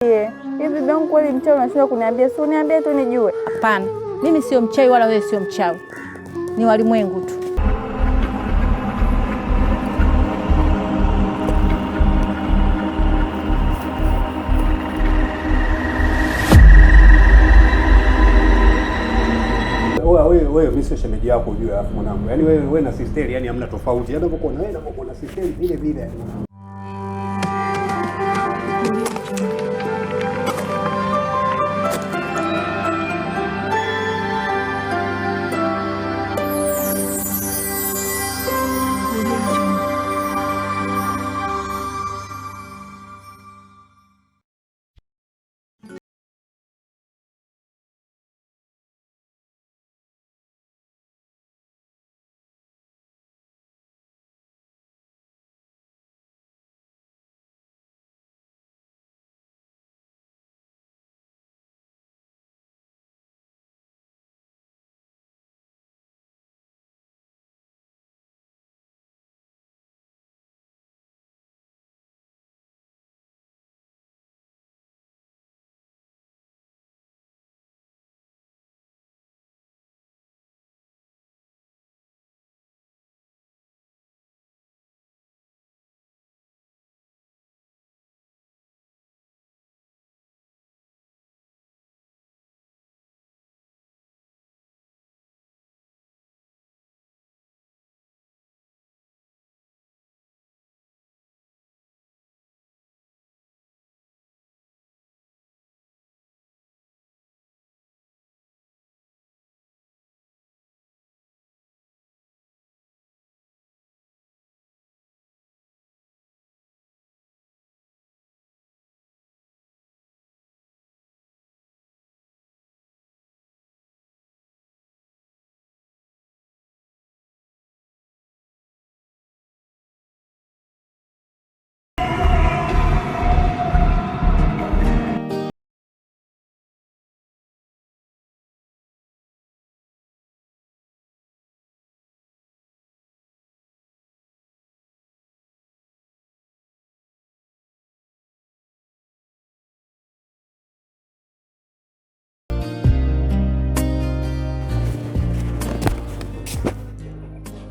Hivi bibi yangu kweli mchawi unashinda kuniambia? Si uniambie tu nijue. Hapana, mimi sio mchawi wala wewe sio mchawi. Ni walimwengu tu. Wewe mimi sio shemeji yako ujue hapo mwanangu. Yaani wewe na sisteri yani hamna tofauti. Yaani unapokuwa na wewe na unapokuwa na sisteri vile vile.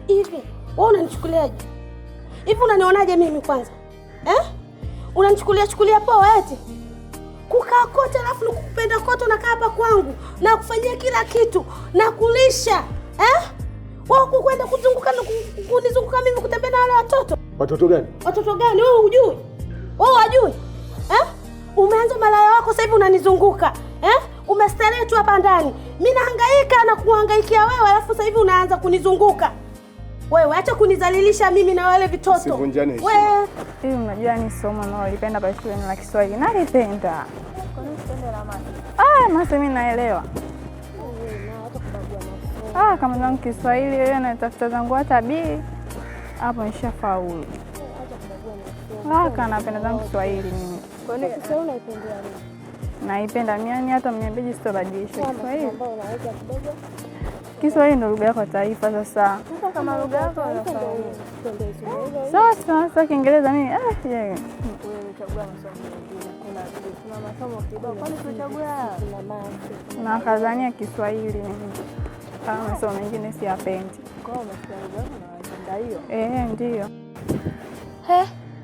Hivi wewe unanichukuliaje? Hivi unanionaje mimi kwanza? Unanichukulia poa eti? Kukaa kote alafu nikupenda kote unakaa hapa kwangu na kufanyia kila kitu na kulisha. Wewe kukwenda kuzunguka na kunizunguka mimi kutembea na wale watoto. Watoto gani? Watoto gani? Wewe hujui? Wewe hujui? Umeanza malaya wako sasa hivi unanizunguka. Umestarehe tu hapa ndani. Mimi nahangaika na kuhangaikia wewe alafu sasa hivi unaanza kunizunguka. Wewe acha kunizalilisha mimi na wale vitoto. Sivunjane. Wewe hivi unajua ni somo nalipenda pale shuleni la Kiswahili. Nalipenda. Kwa nini usipende la masi? Masi mimi naelewa. Kama zangu Kiswahili wewe natafuta zangu hata B. Hapo nishafaulu. Napenda zangu Kiswahili mimi. kwa nini Kiswahili unaipendea nini? Naipenda mimi hata mniambeje sitabadilisha Kiswahili. Ambao unaweza kidogo. Kiswahili ndio lugha yako taifa sasa. Sasa kama lugha yako unafanya nini? Sasa Kiingereza nini? Wewe unachagua masomo mengine. Kuna masomo kibao. Kwani tunachagua kuna masomo. Na Tanzania Kiswahili mimi. Kama masomo mengine siyapendi. Kwa hiyo unapenda hiyo? Ndio.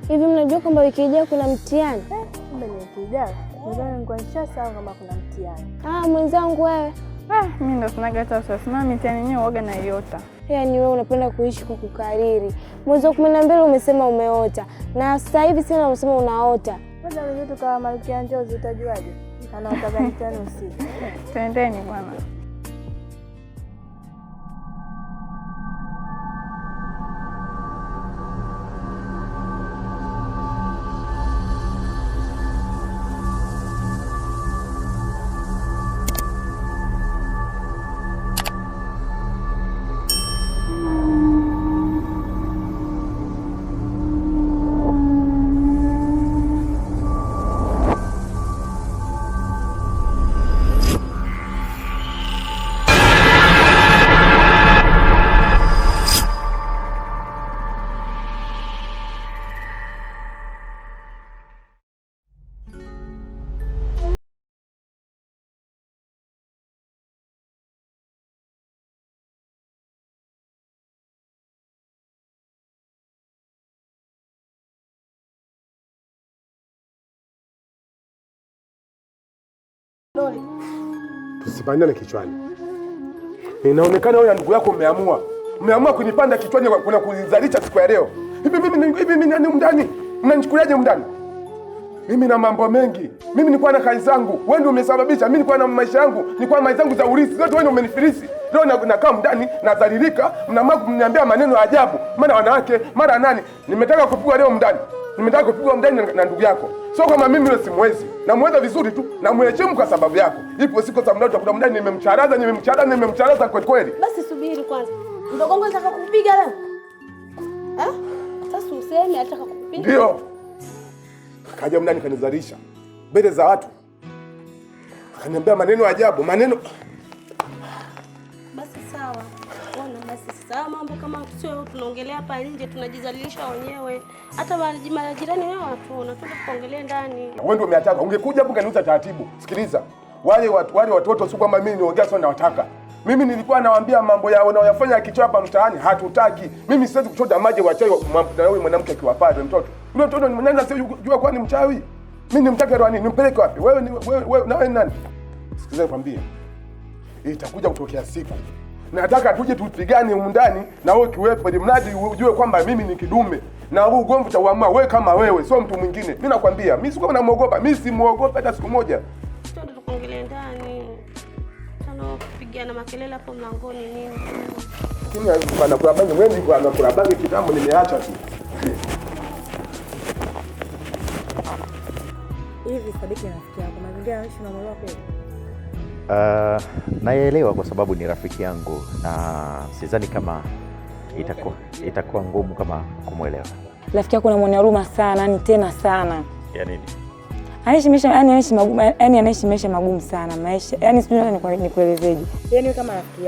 Hivi mnajua kwamba wiki ijayo kuna mtihani? Kumbe ni wiki ijayo. Nadhani nilikuwa nishasahau kama kuna mtihani. Mwenzangu wewe. Mimi ndo sinaga hata wasiwasi. Mimi mtihani yenyewe huaga naiota. Yaani wewe unapenda kuishi kwa kukariri. Mwezi wa 12 umesema umeota. Na sasa hivi tena unasema unaota. Kwanza mimi tukawa Malkia Njozi utajuaje? Anaota gani tena usiku? Twendeni bwana. Dole. Tusipandane kichwani. Inaonekana wewe na ndugu yako mmeamua kunipanda kichwani kuna kuzalisha siku ya leo. Hivi mimi nani mndani? Mnanichukuliaje mndani? Mimi na mambo mengi. Mimi nilikuwa na kazi zangu. Wewe ndio umesababisha. Mimi nilikuwa na maisha yangu. Nilikuwa na mali zangu za urithi. Zote wewe ndio umenifilisi. Leo nakaa mndani nadhalilika, mnaamua kuniambia maneno ya ajabu. Mara wanawake, mara nani? Nimetaka kupigwa leo mndani. Nimetaka kupigwa mndani na ndugu yako. Sio kama mimi yule simwezi. Namweza vizuri tu na mheshimu kwa sababu yako. Ipo siku za mndani utakuta mndani nimemcharaza kweli kweli. Basi subiri kwanza. Mdogo wangu anataka kukupiga leo. Sasa useme anataka kukupiga. Ndio. Kaja mndani kanizalisha mbele za watu. Akaniambia maneno ajabu, maneno. Basi sawa. Ona basi sawa, mambo kama sio tunaongelea hapa nje tunajizalilisha wenyewe. Hata majirani wao watu tukaongelea ndani. Wewe ndio umeataka. Ungekuja hapo kaniuza taratibu. Sikiliza. Wale watoto sio kwamba mimi niongea sana nawataka. Mimi nilikuwa nawaambia mambo yao wanayofanya kichwa hapa mtaani hatutaki. Mimi siwezi kuchota maji wa chai na wewe mwanamke akiwa pale mtoto. Yule mtoto ni nani asiyejua kwa ni mchawi? Mimi nimtake roho nini? Nimpeleke wapi? Wewe na wewe nani? Sikiliza nikwambie. Itakuja kutokea siku. Nataka tuje tupigane humu ndani na wewe kiwepo ili mradi ujue kwamba mimi ni kidume. Na huu ugomvi utauamua wewe kama wewe, sio mtu mwingine. Mimi nakwambia, mimi siko namuogopa. Mimi simuogopa hata siku moja. Twende tukaongelee ndani. Tano kupigana makelele hapo mlangoni nini? Kimi bana kwa bangi mwendi kwa anakula bangi kitambo nimeacha tu. Hivi Sadiki rafiki yako mazingira anaishi na mwelewa kweli? Naelewa kwa sababu ni rafiki yangu na sidhani kama itakuwa ngumu kama kumwelewa. Rafiki yako unamwonea huruma sana, ni tena sana. Ya nini? Anaishi maisha magumu sana. Maisha, sijui nikuelezeje. Yaani kama rafiki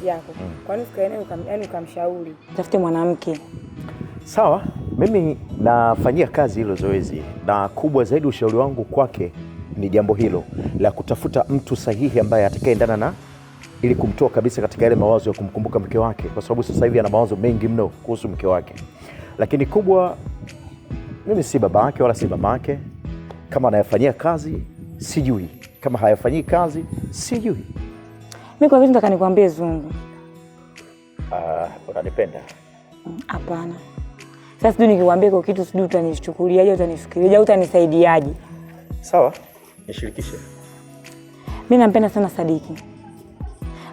yako. Kwa nini usikae ukamshauri? Tafute mwanamke. Sawa, mimi nafanyia kazi hilo zoezi na kubwa zaidi ushauri wangu kwake ni jambo hilo la kutafuta mtu sahihi ambaye atakayeendana na ili kumtoa kabisa katika yale mawazo ya kumkumbuka mke wake, kwa sababu sasa hivi ana mawazo mengi mno kuhusu mke wake. Lakini kubwa, mimi si baba yake wala si mama yake. Kama anayafanyia kazi sijui, kama hayafanyii kazi sijui. Mimi kwa vitu nataka nikwambie Zungu. Unanipenda? Hapana. Sasa sijui nikikwambia kwa kitu sijui utanichukuliaje, utanifikiriaje, utanisaidiaje? Sawa, nishirikishe. Mimi nampenda sana Sadiki.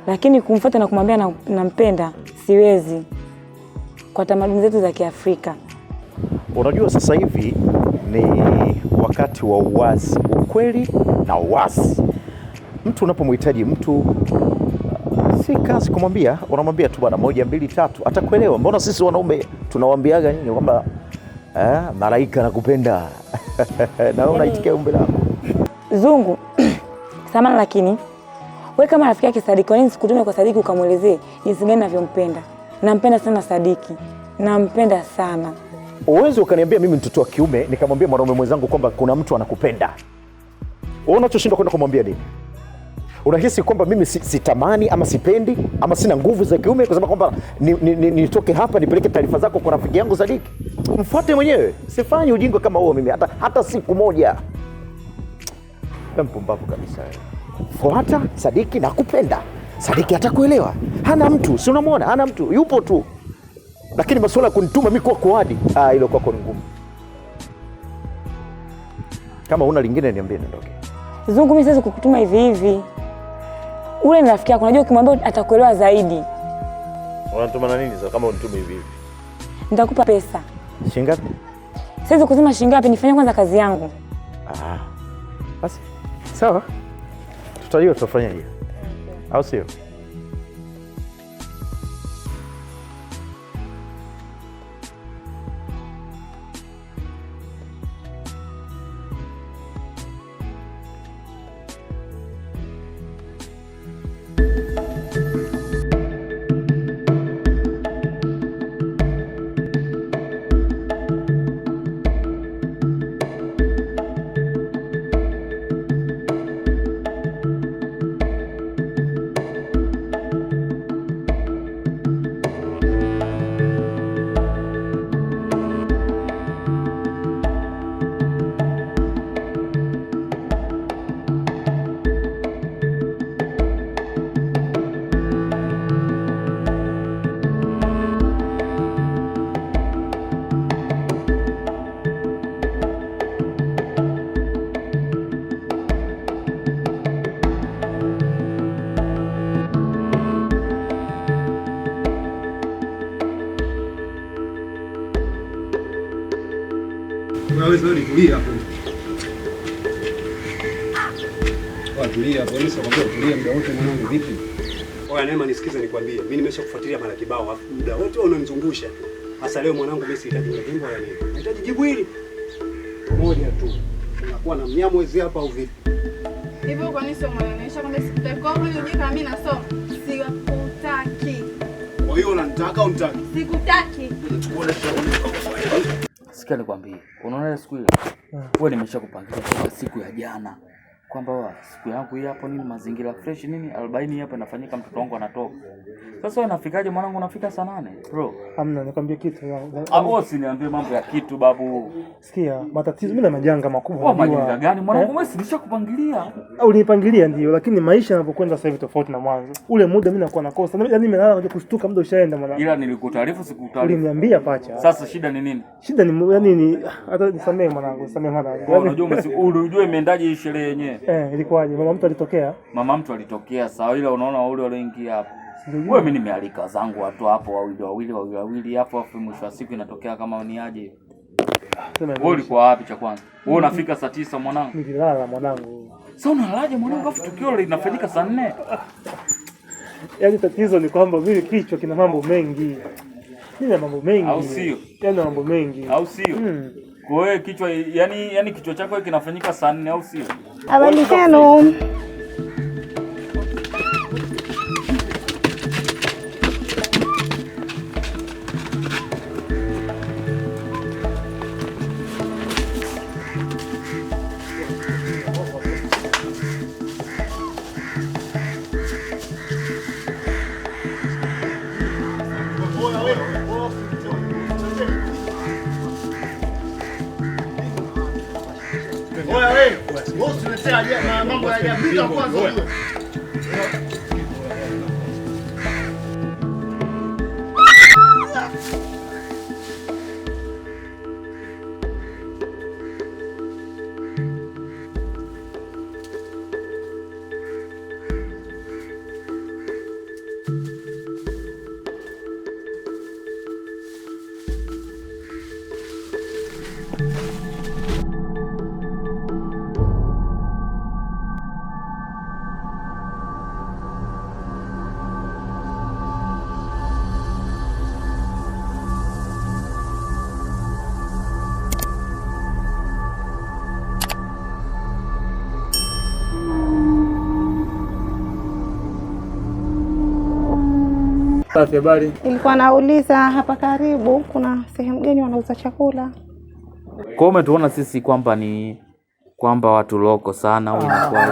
Lakini kumfuata na kumwambia nampenda siwezi. Kwa tamaduni zetu za Kiafrika. Unajua sasa hivi ni wakati wa uwazi, ukweli na uwazi. Mtu unapomhitaji mtu si kazi kumwambia, unamwambia tu bwana 1 2 3 atakuelewa. Mbona sisi wanaume tunawaambiaga nini kwamba malaika nakupenda. Na wewe unaitikia umbe lako. Zungu. Samahani lakini wewe kama rafiki yake Sadiki, kwa nini sikutume kwa Sadiki ukamwelezee jinsi gani ninavyompenda? Nampenda sana Sadiki. Nampenda sana. Uwezo ukaniambia mimi mtoto wa kiume nikamwambia mwanaume mwenzangu kwamba kuna mtu anakupenda. Wewe unachoshindwa kwenda kumwambia nini? Unahisi kwamba mimi sitamani ama sipendi ama sina nguvu za kiume kusema kwamba nitoke hapa nipeleke taarifa zako kwa rafiki yangu Sadiki? Mfuate mwenyewe. Sifanye ujinga kama huo mimi hata siku moja. Mpumbavu kabisa. Fuata Sadiki na kupenda. Sadiki atakuelewa. Hana mtu, si unamwona? Hana mtu, yupo tu. Lakini masuala ya kunituma mimi kwa kuadi, hilo kwako ni ngumu. Kama una lingine niambie niondoke. Zungu, mimi siwezi kukutuma hivi hivi. Ule ni rafiki yako, unajua ukimwambia atakuelewa zaidi. Unatuma na nini sasa kama unituma hivi hivi? Nitakupa pesa. Shilingi ngapi? Siwezi kusema shilingi ngapi, nifanye kwanza kazi yangu. Basi. Sawa. Tutajua tutafanya hiyo. Au sio? wewe tulia hapo. Tulia hapo, nishakwambia tulia muda wote mwanangu vipi? Oya Neema nisikize nikwambie. Mimi nimeshakufuatilia mara kibao afu muda wote unanizungusha. Sasa leo mwanangu mimi sihitaji jibu wala nini. Nahitaji jibu hili. Moja tu. Unakuwa na mnyamwezi hapa au vipi? Hivyo kwa nini sio mwananisha kwamba sikutaki kwa hiyo uje kama mimi nasoma. Sikutaki. Kwa hiyo unanitaka au unitaki? Sikutaki. Sikia nikwambie. Unaona siku ile? Wewe nimeshakupangia kwa siku ya jana. Kwamba siku yangu hii hapo nini mazingira fresh nini 40 hapa inafanyika mtoto wangu anatoka. Sasa wewe unafikaje mwanangu unafika saa 8? Bro. Hamna nikwambie kitu. Usiniambie mambo ya kitu babu. Sikia, matatizo mimi na majanga makubwa. Majanga gani mwanangu? Wewe sinishakupangilia. Ulinipangilia ndio, lakini maisha yanapokwenda sasa hivi tofauti na mwanzo. Ule muda mimi nakuwa nakosa. Yaani nimelala kuja kushtuka muda ushaenda mwanangu. Ila nilikutaarifu sikutaarifu. Uliniambia pacha. Sasa shida ni nini? Shida ni yaani ni hata nisamee mwanangu, nisamee mwanangu. Unajua imeendaje hii sherehe yenyewe? Ilikuwaje? Mama mtu alitokea? Mama mtu alitokea sawa, ila unaona wale walioingia hapo. Wewe mimi nimealika zangu watu hapo wawili hapo mwisho wa siku inatokea kama ni aje. Wewe ulikuwa wapi cha kwanza? Wewe unafika saa 9 mwanangu. Nililala mwanangu. Sasa unalalaje mwanangu afu tukio linafanyika saa 4? Yaani tatizo ni kwamba mimi kichwa kina mambo mengi. Nina mambo mengi. Au sio? Yaani mambo mengi. Au sio? Kwa hiyo kichwa yani kichwa chako kinafanyika saa 4 au sio? Habari zenu. Mambo ya kwanza huyo. Habari. Nilikuwa nauliza hapa karibu kuna sehemu gani wanauza chakula? Kwa hiyo tuona sisi kwamba ni kwamba watu loko sana au inakuwa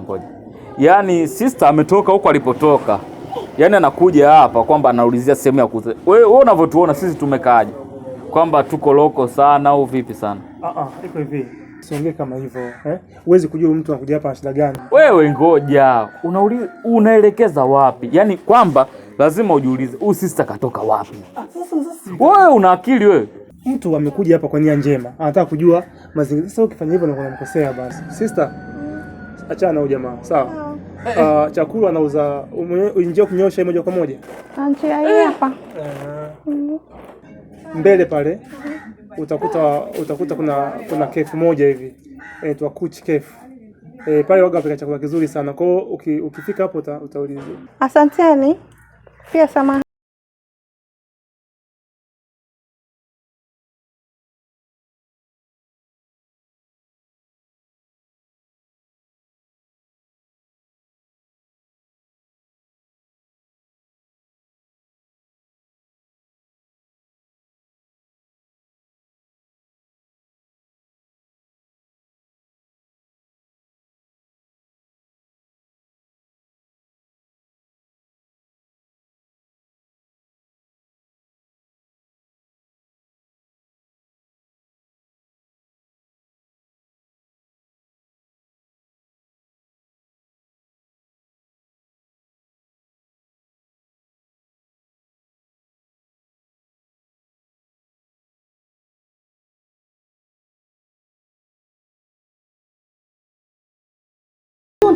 ngoja. Yaani sister ametoka huko alipotoka. Yaani anakuja hapa kwamba anaulizia sehemu ya kuuza. Wewe unavyotuona sisi tumekaaje? Kwamba tuko loko sana au vipi sana? Iko hivi. Siongee kama hivyo, Huwezi kujua mtu anakuja hapa na shida gani. Wewe ngoja, unaelekeza wapi? Yaani kwamba lazima ujiulize, huyu sister katoka wapi? Wewe una akili wewe? Mtu amekuja hapa kwa nia njema, anataka kujua mazingira. Sasa ukifanya hivyo unakuwa unamkosea basi. Sister, achana na huyo jamaa, sawa? Chakula anauza, unje kunyosha moja kwa moja. Njia hii hapa. Mbele pale utakuta kuna kefu moja hivi. Inaitwa Kuchi Kefu. Pale waga pika chakula kizuri sana. Kwa hiyo ukifika hapo utauliza. Asanteni. Pia samahani.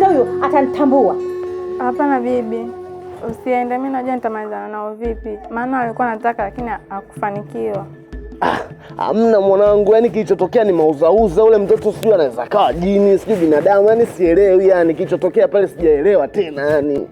Huyo atanitambua. Hapana bibi. Usiende, mimi najua nitamalizana nao vipi. Maana alikuwa anataka lakini hakufanikiwa. Hamna mwanangu, yani kilichotokea ni mauzauza. Ule mtoto sijui anaweza kawa jini, sijui binadamu, yani sielewi, yani kilichotokea pale sijaelewa tena yani.